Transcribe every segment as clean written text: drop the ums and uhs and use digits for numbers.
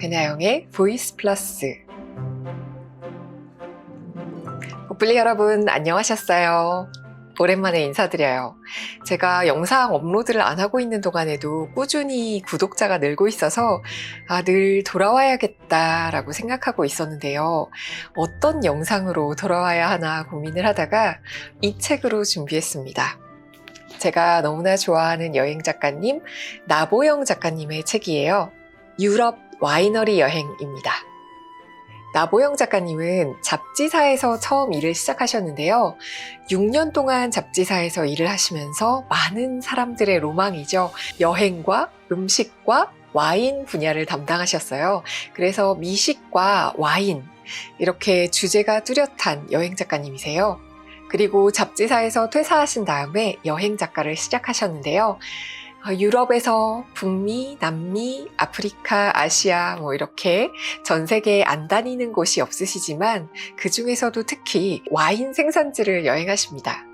배나영의 보이스 플러스. 보플리 여러분 안녕하셨어요? 오랜만에 인사드려요. 제가 영상 업로드를 안 하고 있는 동안에도 꾸준히 구독자가 늘고 있어서 늘 돌아와야겠다라고 생각하고 있었는데요. 어떤 영상으로 돌아와야 하나 고민을 하다가 이 책으로 준비했습니다. 제가 너무나 좋아하는 여행 작가님 나보영 작가님의 책이에요. 유럽 와이너리 여행입니다. 나보영 작가님은 잡지사에서 처음 일을 시작하셨는데요. 6년 동안 잡지사에서 일을 하시면서 많은 사람들의 로망이죠. 여행과 음식과 와인 분야를 담당하셨어요. 그래서 미식과 와인, 이렇게 주제가 뚜렷한 여행 작가님이세요. 그리고 잡지사에서 퇴사하신 다음에 여행 작가를 시작하셨는데요. 유럽에서 북미, 남미, 아프리카, 아시아 이렇게 전 세계에 안 다니는 곳이 없으시지만 그 중에서도 특히 와인 생산지를 여행하십니다.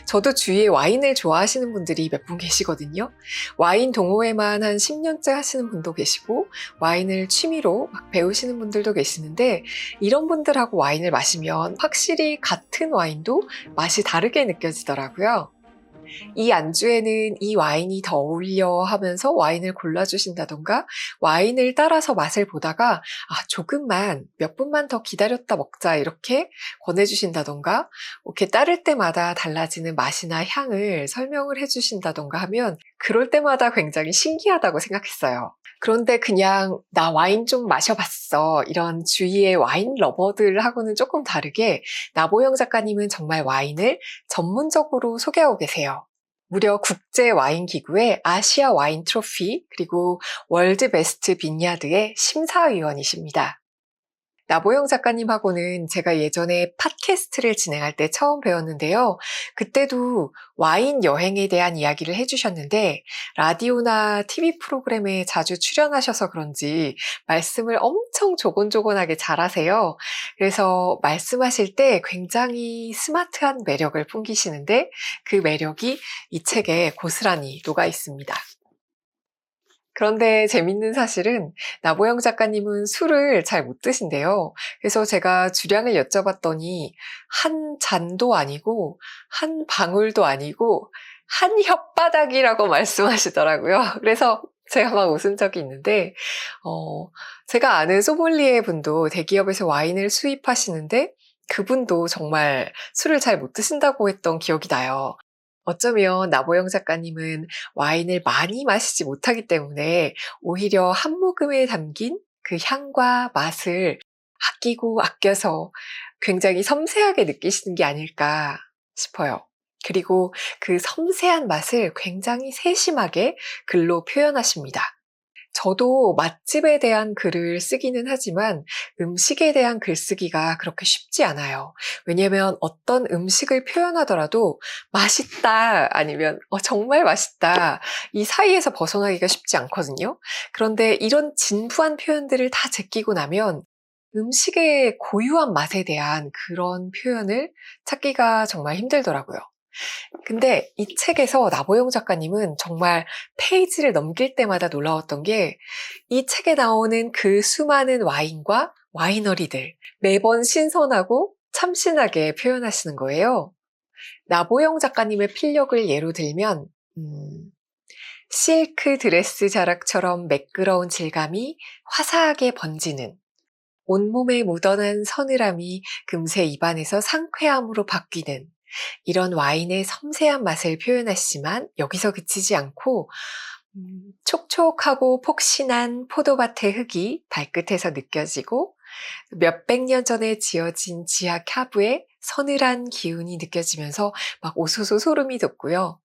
저도 주위에 와인을 좋아하시는 분들이 몇 분 계시거든요. 와인 동호회만 한 10년째 하시는 분도 계시고 와인을 취미로 막 배우시는 분들도 계시는데 이런 분들하고 와인을 마시면 확실히 같은 와인도 맛이 다르게 느껴지더라고요. 이 안주에는 이 와인이 더 어울려 하면서 와인을 골라주신다던가 와인을 따라서 맛을 보다가 조금만 몇 분만 더 기다렸다 먹자 이렇게 권해주신다던가 이렇게 따를 때마다 달라지는 맛이나 향을 설명을 해주신다던가 하면 그럴 때마다 굉장히 신기하다고 생각했어요. 그런데 그냥 나 와인 좀 마셔봤어 이런 주위의 와인 러버들하고는 조금 다르게 나보영 작가님은 정말 와인을 전문적으로 소개하고 계세요. 무려 국제 와인 기구의 아시아 와인 트로피 그리고 월드 베스트 빈야드의 심사위원이십니다. 나보영 작가님하고는 제가 예전에 팟캐스트를 진행할 때 처음 배웠는데요. 그때도 와인 여행에 대한 이야기를 해주셨는데 라디오나 TV 프로그램에 자주 출연하셔서 그런지 말씀을 엄청 조곤조곤하게 잘하세요. 그래서 말씀하실 때 굉장히 스마트한 매력을 풍기시는데 그 매력이 이 책에 고스란히 녹아 있습니다. 그런데 재밌는 사실은 나보영 작가님은 술을 잘 못 드신대요. 그래서 제가 주량을 여쭤봤더니 한 잔도 아니고 한 방울도 아니고 한 혓바닥이라고 말씀하시더라고요. 그래서 제가 막 웃은 적이 있는데 제가 아는 소믈리에 분도 대기업에서 와인을 수입하시는데 그분도 정말 술을 잘 못 드신다고 했던 기억이 나요. 어쩌면 나보영 작가님은 와인을 많이 마시지 못하기 때문에 오히려 한 모금에 담긴 그 향과 맛을 아끼고 아껴서 굉장히 섬세하게 느끼시는 게 아닐까 싶어요. 그리고 그 섬세한 맛을 굉장히 세심하게 글로 표현하십니다. 저도 맛집에 대한 글을 쓰기는 하지만 음식에 대한 글쓰기가 그렇게 쉽지 않아요. 왜냐면 어떤 음식을 표현하더라도 맛있다 아니면 정말 맛있다 이 사이에서 벗어나기가 쉽지 않거든요. 그런데 이런 진부한 표현들을 다 제끼고 나면 음식의 고유한 맛에 대한 그런 표현을 찾기가 정말 힘들더라고요. 근데 이 책에서 나보영 작가님은 정말 페이지를 넘길 때마다 놀라웠던 게 이 책에 나오는 그 수많은 와인과 와이너리들 매번 신선하고 참신하게 표현하시는 거예요. 나보영 작가님의 필력을 예로 들면 실크 드레스 자락처럼 매끄러운 질감이 화사하게 번지는 온몸에 묻어난 서늘함이 금세 입안에서 상쾌함으로 바뀌는 이런 와인의 섬세한 맛을 표현하시지만 여기서 그치지 않고 촉촉하고 폭신한 포도밭의 흙이 발끝에서 느껴지고 몇백 년 전에 지어진 지하 캬브의 서늘한 기운이 느껴지면서 막 오소소 소름이 돋고요.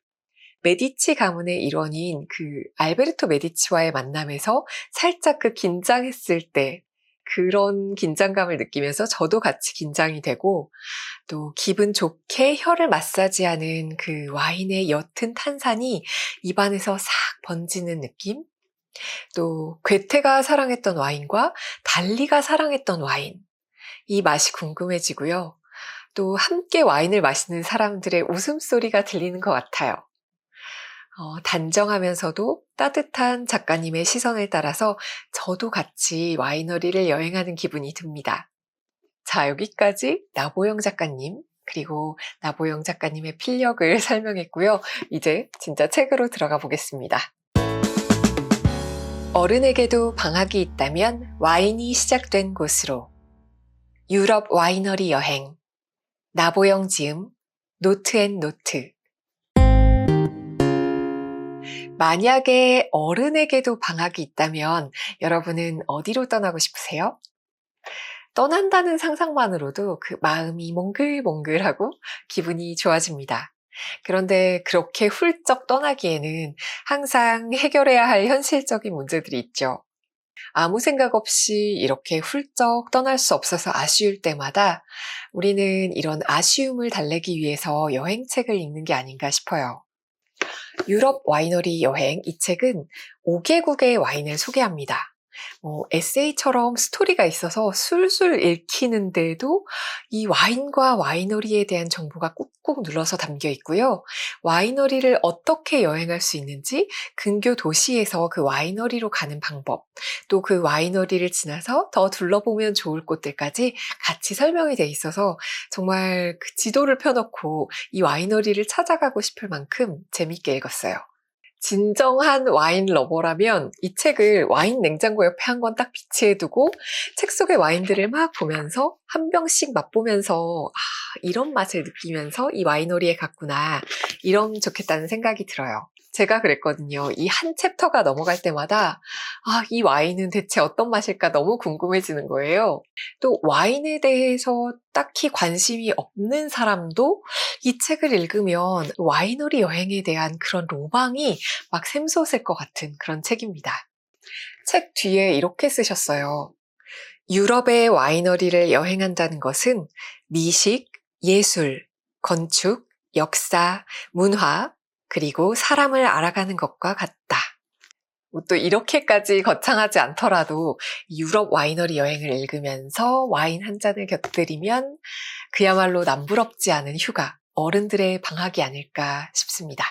메디치 가문의 일원인 그 알베르토 메디치와의 만남에서 살짝 그 긴장했을 때 그런 긴장감을 느끼면서 저도 같이 긴장이 되고 또 기분 좋게 혀를 마사지하는 그 와인의 옅은 탄산이 입안에서 싹 번지는 느낌? 또 괴테가 사랑했던 와인과 달리가 사랑했던 와인 이 맛이 궁금해지고요. 또 함께 와인을 마시는 사람들의 웃음소리가 들리는 것 같아요. 단정하면서도 따뜻한 작가님의 시선을 따라서 저도 같이 와이너리를 여행하는 기분이 듭니다. 자, 여기까지 나보영 작가님, 그리고 나보영 작가님의 필력을 설명했고요. 이제 진짜 책으로 들어가 보겠습니다. 어른에게도 방학이 있다면 와인이 시작된 곳으로. 유럽 와이너리 여행. 나보영 지음, 노트앤노트. 만약에 어른에게도 방학이 있다면 여러분은 어디로 떠나고 싶으세요? 떠난다는 상상만으로도 그 마음이 몽글몽글하고 기분이 좋아집니다. 그런데 그렇게 훌쩍 떠나기에는 항상 해결해야 할 현실적인 문제들이 있죠. 아무 생각 없이 이렇게 훌쩍 떠날 수 없어서 아쉬울 때마다 우리는 이런 아쉬움을 달래기 위해서 여행책을 읽는 게 아닌가 싶어요. 유럽 와이너리 여행, 이 책은 5개국의 와인을 소개합니다. 에세이처럼 스토리가 있어서 술술 읽히는데도 이 와인과 와이너리에 대한 정보가 꾹꾹 눌러서 담겨 있고요. 와이너리를 어떻게 여행할 수 있는지, 근교 도시에서 그 와이너리로 가는 방법, 또 그 와이너리를 지나서 더 둘러보면 좋을 곳들까지 같이 설명이 돼 있어서 정말 그 지도를 펴놓고 이 와이너리를 찾아가고 싶을 만큼 재밌게 읽었어요. 진정한 와인 러버라면 이 책을 와인 냉장고 옆에 한 권 딱 비치해두고 책 속의 와인들을 막 보면서 한 병씩 맛보면서 이런 맛을 느끼면서 이 와이너리에 갔구나, 이러면 좋겠다는 생각이 들어요. 제가 그랬거든요. 이 한 챕터가 넘어갈 때마다 이 와인은 대체 어떤 맛일까 너무 궁금해지는 거예요. 또 와인에 대해서 딱히 관심이 없는 사람도 이 책을 읽으면 와이너리 여행에 대한 그런 로망이 막 샘솟을 것 같은 그런 책입니다. 책 뒤에 이렇게 쓰셨어요. 유럽의 와이너리를 여행한다는 것은 미식, 예술, 건축, 역사, 문화, 그리고 사람을 알아가는 것과 같다. 또 이렇게까지 거창하지 않더라도 유럽 와이너리 여행을 읽으면서 와인 한 잔을 곁들이면 그야말로 남부럽지 않은 휴가, 어른들의 방학이 아닐까 싶습니다.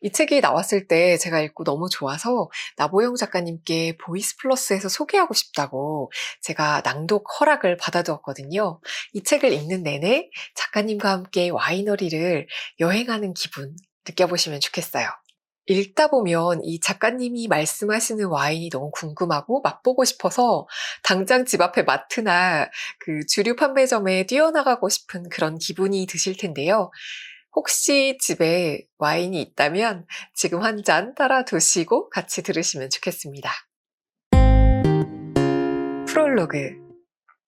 이 책이 나왔을 때 제가 읽고 너무 좋아서 나보영 작가님께 보이스 플러스에서 소개하고 싶다고 제가 낭독 허락을 받아두었거든요. 이 책을 읽는 내내 작가님과 함께 와이너리를 여행하는 기분 느껴보시면 좋겠어요. 읽다 보면 이 작가님이 말씀하시는 와인이 너무 궁금하고 맛보고 싶어서 당장 집 앞에 마트나 그 주류 판매점에 뛰어나가고 싶은 그런 기분이 드실 텐데요. 혹시 집에 와인이 있다면 지금 한 잔 따라 두시고 같이 들으시면 좋겠습니다. 프롤로그.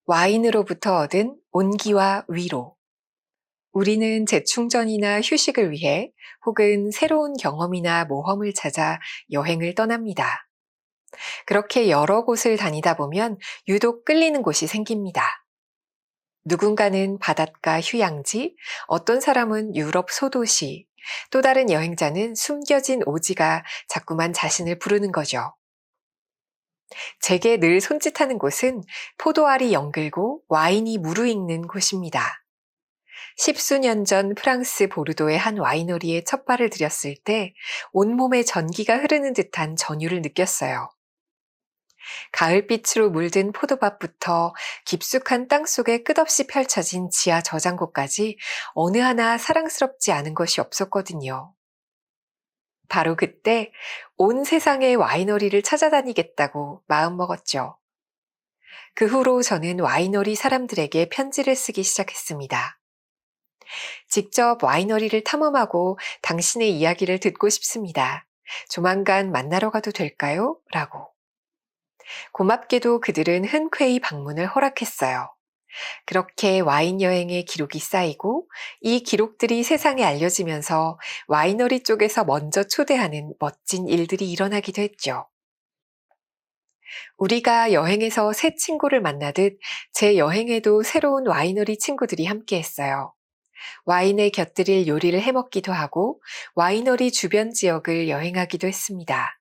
와인으로부터 얻은 온기와 위로. 우리는 재충전이나 휴식을 위해 혹은 새로운 경험이나 모험을 찾아 여행을 떠납니다. 그렇게 여러 곳을 다니다 보면 유독 끌리는 곳이 생깁니다. 누군가는 바닷가 휴양지, 어떤 사람은 유럽 소도시, 또 다른 여행자는 숨겨진 오지가 자꾸만 자신을 부르는 거죠. 제게 늘 손짓하는 곳은 포도알이 연글고 와인이 무르익는 곳입니다. 10수년 전 프랑스 보르도의 한 와이너리에 첫 발을 들였을 때 온몸에 전기가 흐르는 듯한 전율을 느꼈어요. 가을빛으로 물든 포도밭부터 깊숙한 땅속에 끝없이 펼쳐진 지하 저장고까지 어느 하나 사랑스럽지 않은 것이 없었거든요. 바로 그때 온 세상의 와이너리를 찾아다니겠다고 마음먹었죠. 그 후로 저는 와이너리 사람들에게 편지를 쓰기 시작했습니다. 직접 와이너리를 탐험하고 당신의 이야기를 듣고 싶습니다. 조만간 만나러 가도 될까요? 라고. 고맙게도 그들은 흔쾌히 방문을 허락했어요. 그렇게 와인 여행의 기록이 쌓이고 이 기록들이 세상에 알려지면서 와이너리 쪽에서 먼저 초대하는 멋진 일들이 일어나기도 했죠. 우리가 여행에서 새 친구를 만나듯 제 여행에도 새로운 와이너리 친구들이 함께했어요. 와인에 곁들일 요리를 해먹기도 하고 와이너리 주변 지역을 여행하기도 했습니다.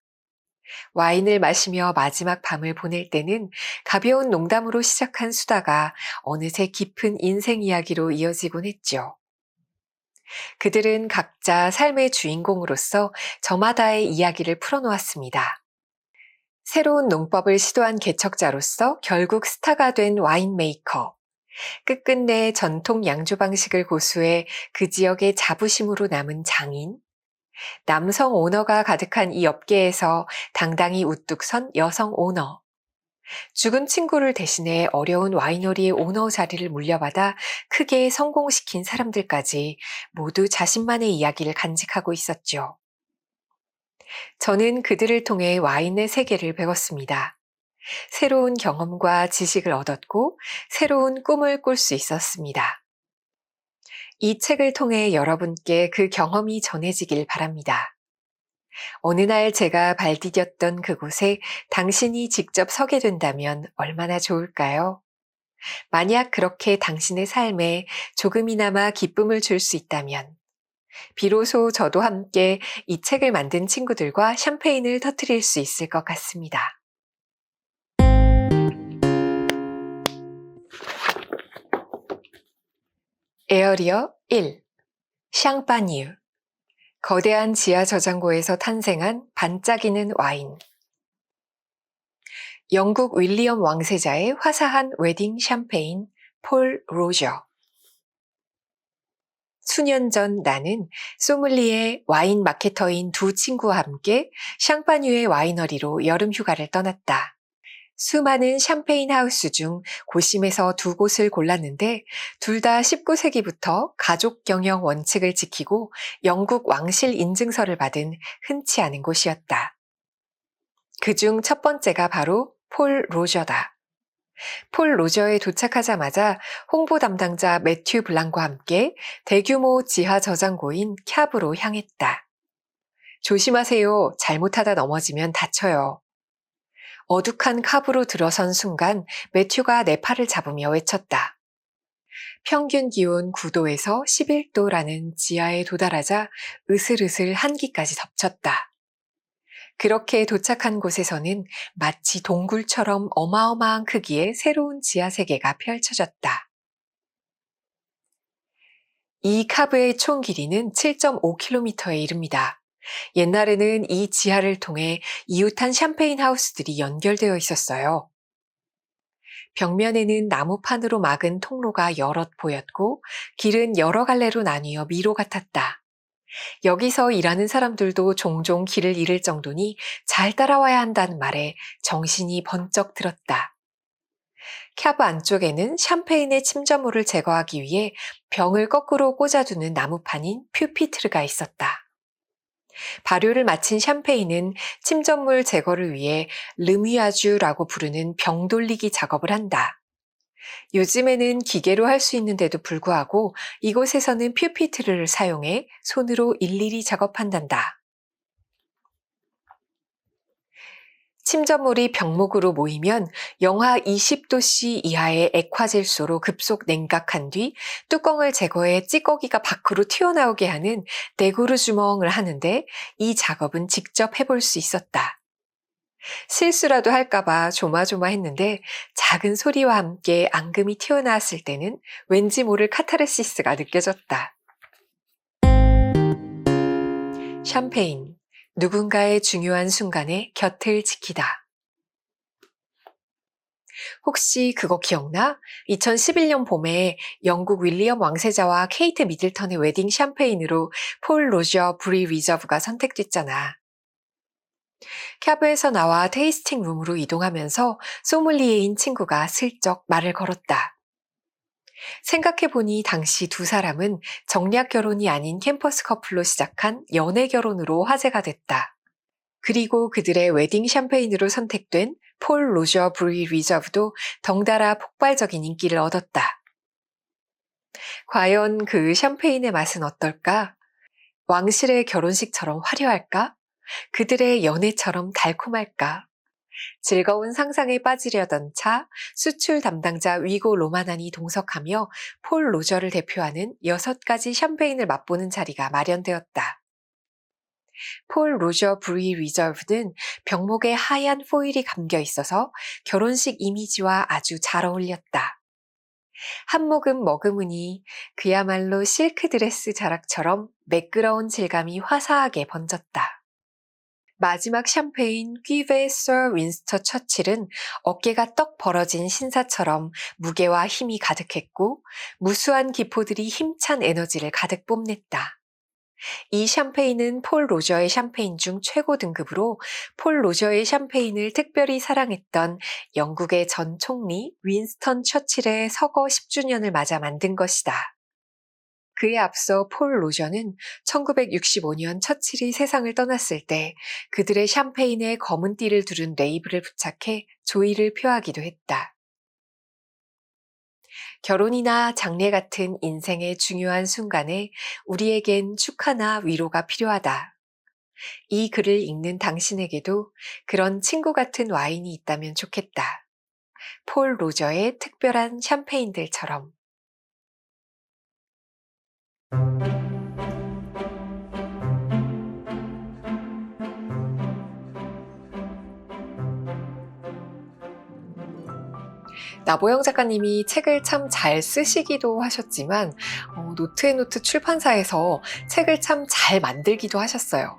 와인을 마시며 마지막 밤을 보낼 때는 가벼운 농담으로 시작한 수다가 어느새 깊은 인생 이야기로 이어지곤 했죠. 그들은 각자 삶의 주인공으로서 저마다의 이야기를 풀어놓았습니다. 새로운 농법을 시도한 개척자로서 결국 스타가 된 와인메이커. 끝끝내 전통 양조 방식을 고수해 그 지역의 자부심으로 남은 장인. 남성 오너가 가득한 이 업계에서 당당히 우뚝 선 여성 오너. 죽은 친구를 대신해 어려운 와이너리의 오너 자리를 물려받아 크게 성공시킨 사람들까지 모두 자신만의 이야기를 간직하고 있었죠. 저는 그들을 통해 와인의 세계를 배웠습니다. 새로운 경험과 지식을 얻었고 새로운 꿈을 꿀 수 있었습니다. 이 책을 통해 여러분께 그 경험이 전해지길 바랍니다. 어느 날 제가 발 디뎠던 그곳에 당신이 직접 서게 된다면 얼마나 좋을까요? 만약 그렇게 당신의 삶에 조금이나마 기쁨을 줄 수 있다면, 비로소 저도 함께 이 책을 만든 친구들과 샴페인을 터뜨릴 수 있을 것 같습니다. 에어리어 1. 샹파뉴. 거대한 지하 저장고에서 탄생한 반짝이는 와인. 영국 윌리엄 왕세자의 화사한 웨딩 샴페인 폴 로저. 수년 전 나는 소믈리에 와인 마케터인 두 친구와 함께 샹파뉴의 와이너리로 여름 휴가를 떠났다. 수많은 샴페인 하우스 중 고심에서 두 곳을 골랐는데 둘 다 19세기부터 가족 경영 원칙을 지키고 영국 왕실 인증서를 받은 흔치 않은 곳이었다. 그중 첫 번째가 바로 폴 로저다. 폴 로저에 도착하자마자 홍보 담당자 매튜 블랑과 함께 대규모 지하 저장고인 캬브로 향했다. 조심하세요. 잘못하다 넘어지면 다쳐요. 어둑한 캅으로 들어선 순간 매튜가 내 팔을 잡으며 외쳤다. 평균 기온 9도에서 11도라는 지하에 도달하자 으슬으슬 한기까지 덮쳤다. 그렇게 도착한 곳에서는 마치 동굴처럼 어마어마한 크기의 새로운 지하 세계가 펼쳐졌다. 이 카브의 총 길이는 7.5km에 이릅니다. 옛날에는 이 지하를 통해 이웃한 샴페인 하우스들이 연결되어 있었어요. 벽면에는 나무판으로 막은 통로가 여럿 보였고 길은 여러 갈래로 나뉘어 미로 같았다. 여기서 일하는 사람들도 종종 길을 잃을 정도니 잘 따라와야 한다는 말에 정신이 번쩍 들었다. 캬브 안쪽에는 샴페인의 침전물을 제거하기 위해 병을 거꾸로 꽂아두는 나무판인 퓨피트르가 있었다. 발효를 마친 샴페인은 침전물 제거를 위해 르뮤아주라고 부르는 병 돌리기 작업을 한다. 요즘에는 기계로 할 수 있는데도 불구하고 이곳에서는 퓨피트를 사용해 손으로 일일이 작업한단다. 침전물이 병목으로 모이면 영하 20도씨 이하의 액화질소로 급속 냉각한 뒤 뚜껑을 제거해 찌꺼기가 밖으로 튀어나오게 하는 네구르 주멍을 하는데 이 작업은 직접 해볼 수 있었다. 실수라도 할까봐 조마조마했는데 작은 소리와 함께 앙금이 튀어나왔을 때는 왠지 모를 카타르시스가 느껴졌다. 샴페인. 누군가의 중요한 순간에 곁을 지키다. 혹시 그거 기억나? 2011년 봄에 영국 윌리엄 왕세자와 케이트 미들턴의 웨딩 샴페인으로 폴 로저 브리 리저브가 선택됐잖아. 캬브에서 나와 테이스팅 룸으로 이동하면서 소믈리에인 친구가 슬쩍 말을 걸었다. 생각해보니 당시 두 사람은 정략 결혼이 아닌 캠퍼스 커플로 시작한 연애 결혼으로 화제가 됐다. 그리고 그들의 웨딩 샴페인으로 선택된 폴 로저 브리 리저브도 덩달아 폭발적인 인기를 얻었다. 과연 그 샴페인의 맛은 어떨까? 왕실의 결혼식처럼 화려할까? 그들의 연애처럼 달콤할까? 즐거운 상상에 빠지려던 차, 수출 담당자 위고 로마난이 동석하며 폴 로저를 대표하는 6가지 샴페인을 맛보는 자리가 마련되었다. 폴 로저 브리 리저브는 병목에 하얀 포일이 감겨 있어서 결혼식 이미지와 아주 잘 어울렸다. 한 모금 머금으니 그야말로 실크드레스 자락처럼 매끄러운 질감이 화사하게 번졌다. 마지막 샴페인 퀴베 서 윈스터 처칠은 어깨가 떡 벌어진 신사처럼 무게와 힘이 가득했고 무수한 기포들이 힘찬 에너지를 가득 뽐냈다. 이 샴페인은 폴 로저의 샴페인 중 최고 등급으로 폴 로저의 샴페인을 특별히 사랑했던 영국의 전 총리 윈스턴 처칠의 서거 10주년을 맞아 만든 것이다. 그에 앞서 폴 로저는 1965년 처칠이 세상을 떠났을 때 그들의 샴페인에 검은 띠를 두른 레이블을 부착해 조의를 표하기도 했다. 결혼이나 장례 같은 인생의 중요한 순간에 우리에겐 축하나 위로가 필요하다. 이 글을 읽는 당신에게도 그런 친구 같은 와인이 있다면 좋겠다. 폴 로저의 특별한 샴페인들처럼. 나보영 작가님이 책을 참 잘 쓰시기도 하셨지만 노트앤노트 출판사에서 책을 참 잘 만들기도 하셨어요.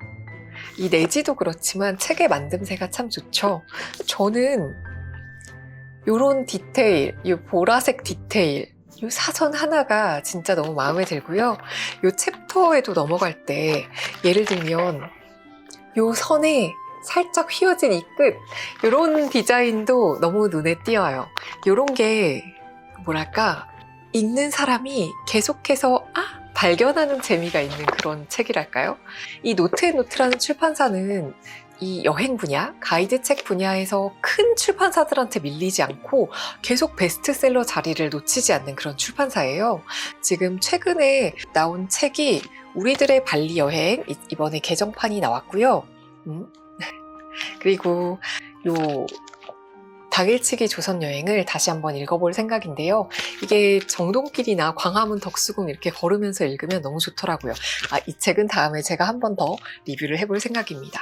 이 내지도 그렇지만 책의 만듦새가 참 좋죠. 저는 요런 디테일, 이 보라색 디테일, 이 사선 하나가 진짜 너무 마음에 들고요. 요 챕터에도 넘어갈 때 예를 들면 요 선에 살짝 휘어진 이 끝, 요런 디자인도 너무 눈에 띄어요. 요런 게 뭐랄까, 읽는 사람이 계속해서 발견하는 재미가 있는 그런 책이랄까요? 이 노트앤노트라는 출판사는 이 여행 분야, 가이드 책 분야에서 큰 출판사들한테 밀리지 않고 계속 베스트셀러 자리를 놓치지 않는 그런 출판사예요. 지금 최근에 나온 책이 우리들의 발리 여행, 이번에 개정판이 나왔고요. 그리고 요 당일치기 조선 여행을 다시 한번 읽어볼 생각인데요. 이게 정동길이나 광화문 덕수궁 이렇게 걸으면서 읽으면 너무 좋더라고요. 이 책은 다음에 제가 한 번 더 리뷰를 해볼 생각입니다.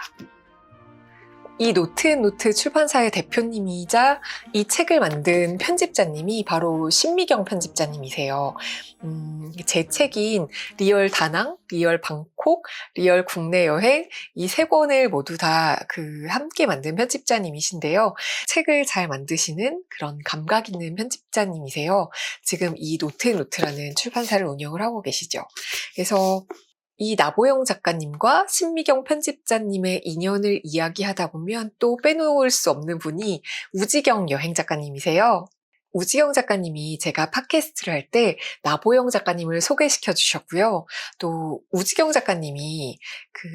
이 노트앤노트 출판사의 대표님이자 이 책을 만든 편집자님이 바로 신미경 편집자님이세요. 제 책인 리얼 다낭, 리얼 방콕, 리얼 국내 여행 이 세 권을 모두 다 함께 만든 편집자님이신데요. 책을 잘 만드시는 그런 감각 있는 편집자님이세요. 지금 이 노트앤노트라는 출판사를 운영을 하고 계시죠. 그래서 이 나보영 작가님과 신미경 편집자님의 인연을 이야기하다 보면 또 빼놓을 수 없는 분이 우지경 여행 작가님이세요. 우지경 작가님이 제가 팟캐스트를 할 때 나보영 작가님을 소개시켜 주셨고요. 또 우지경 작가님이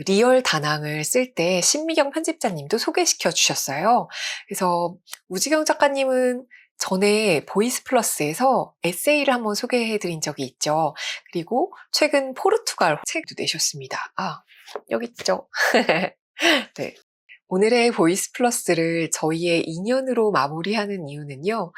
리얼 다낭을 쓸 때 신미경 편집자님도 소개시켜 주셨어요. 그래서 우지경 작가님은 전에 보이스 플러스에서 에세이를 한번 소개해드린 적이 있죠. 그리고 최근 포르투갈 책도 내셨습니다. 여기 있죠. 네. 오늘의 보이스 플러스를 저희의 인연으로 마무리하는 이유는요.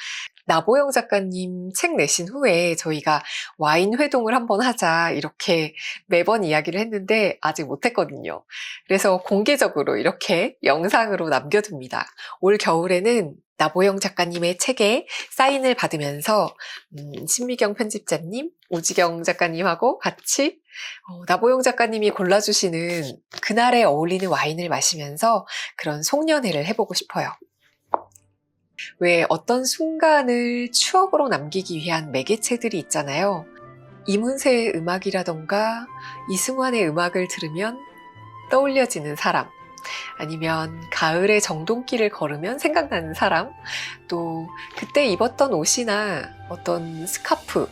나보영 작가님 책 내신 후에 저희가 와인 회동을 한번 하자 이렇게 매번 이야기를 했는데 아직 못했거든요. 그래서 공개적으로 이렇게 영상으로 남겨둡니다. 올 겨울에는 나보영 작가님의 책에 사인을 받으면서 신미경 편집자님, 우지경 작가님하고 같이 나보영 작가님이 골라주시는 그날에 어울리는 와인을 마시면서 그런 송년회를 해보고 싶어요. 왜 어떤 순간을 추억으로 남기기 위한 매개체들이 있잖아요. 이문세의 음악이라던가 이승환의 음악을 들으면 떠올려지는 사람, 아니면 가을에 정동길을 걸으면 생각나는 사람, 또 그때 입었던 옷이나 어떤 스카프,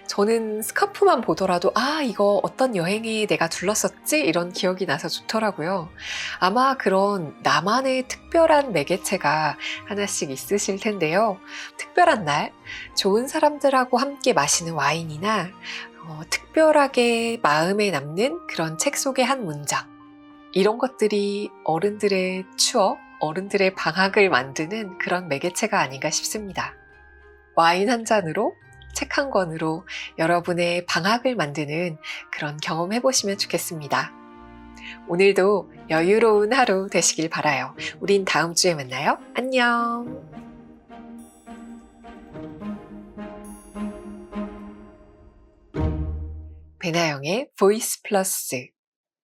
저는 스카프만 보더라도 이거 어떤 여행에 내가 둘렀었지? 이런 기억이 나서 좋더라고요. 아마 그런 나만의 특별한 매개체가 하나씩 있으실 텐데요. 특별한 날, 좋은 사람들하고 함께 마시는 와인이나 특별하게 마음에 남는 그런 책 속의 한 문장, 이런 것들이 어른들의 추억, 어른들의 방학을 만드는 그런 매개체가 아닌가 싶습니다. 와인 한 잔으로, 책 한 권으로 여러분의 방학을 만드는 그런 경험 해보시면 좋겠습니다. 오늘도 여유로운 하루 되시길 바라요. 우린 다음 주에 만나요. 안녕. 배나영의 보이스 플러스